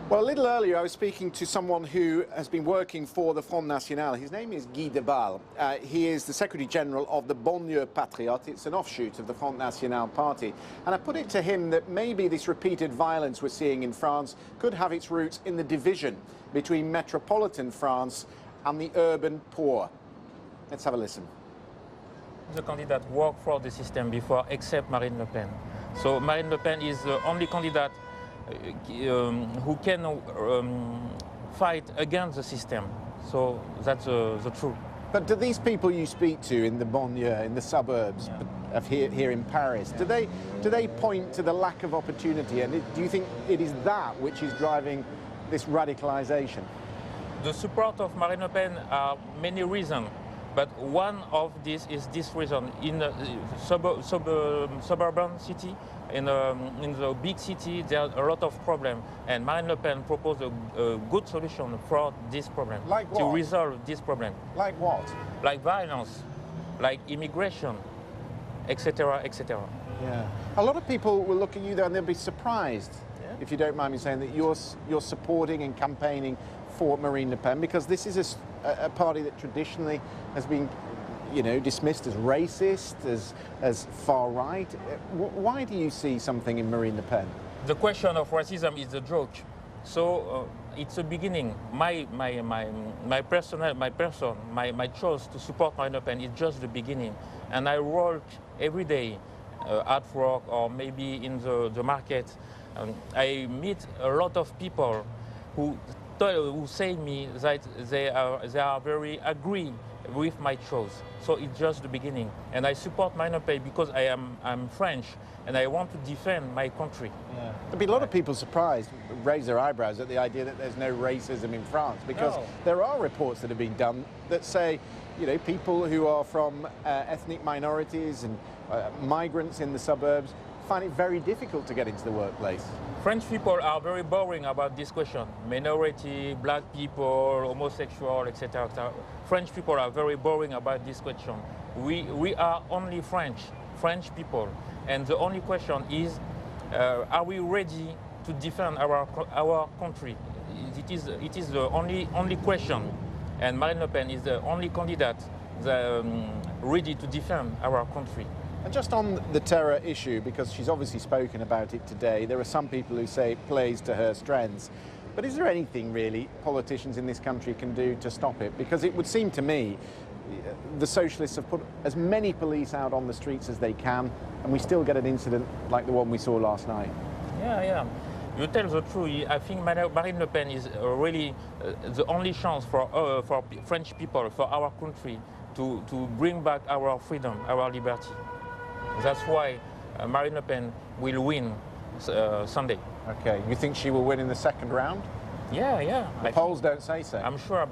Well, a little earlier I was speaking to someone who has been working for the Front National. His name is Deballe. He is the Secretary General of the Banlieues Patriots. It's an offshoot of the Front National party. And I put it to him that maybe this repeated violence we're seeing in France could have its roots in the division between metropolitan France and the urban poor. Let's have a listen. The candidate worked for the system before, except Marine Le Pen. So Marine Le Pen is the only candidate who can fight against the system. So that's the truth. But do these people you speak to in the banlieue, in the suburbs of here in Paris, do they point to the lack of opportunity? And do you think it is that which is driving this radicalization? The support of Marine Le Pen are many reasons. But one of this is this reason. In a suburban city, in the big city, there are a lot of problems. And Marine Le Pen proposed a good solution for this problem. Like what? To resolve this problem. Like what? Like violence, like immigration, etc., etc. Yeah. A lot of people will look at you there and they'll be surprised, if you don't mind me saying, that you're supporting and campaigning for Marine Le Pen, because this is a party that traditionally has been, dismissed as racist, as far right. Why do you see something in Marine Le Pen? The question of racism is a joke. So it's a beginning. My choice to support Marine Le Pen is just the beginning. And I work every day at work or maybe in the market. I meet a lot of people who say me that they are very agree with my choice. So it's just the beginning. And I support Marine Le Pen because I'm French and I want to defend my country. Yeah. There'll be a lot of people surprised, raise their eyebrows at the idea that there's no racism in France, because there are reports that have been done that say, people who are from ethnic minorities and migrants in the suburbs find it very difficult to get into the workplace. French people are very boring about this question. Minority, black people, homosexual, etc. French people are very boring about this question. We are only French people. And the only question is, are we ready to defend our country? It is the only question. And Marine Le Pen is the only candidate ready to defend our country. And just on the terror issue, because she's obviously spoken about it today, there are some people who say it plays to her strengths. But is there anything really politicians in this country can do to stop it? Because it would seem to me the socialists have put as many police out on the streets as they can, and we still get an incident like the one we saw last night. Yeah. You tell the truth. I think Marine Le Pen is really the only chance for French people, for our country, to bring back our freedom, our liberty. That's why Marine Le Pen will win Sunday. Okay, you think she will win in the second round? Yeah. The polls don't say so. I'm sure.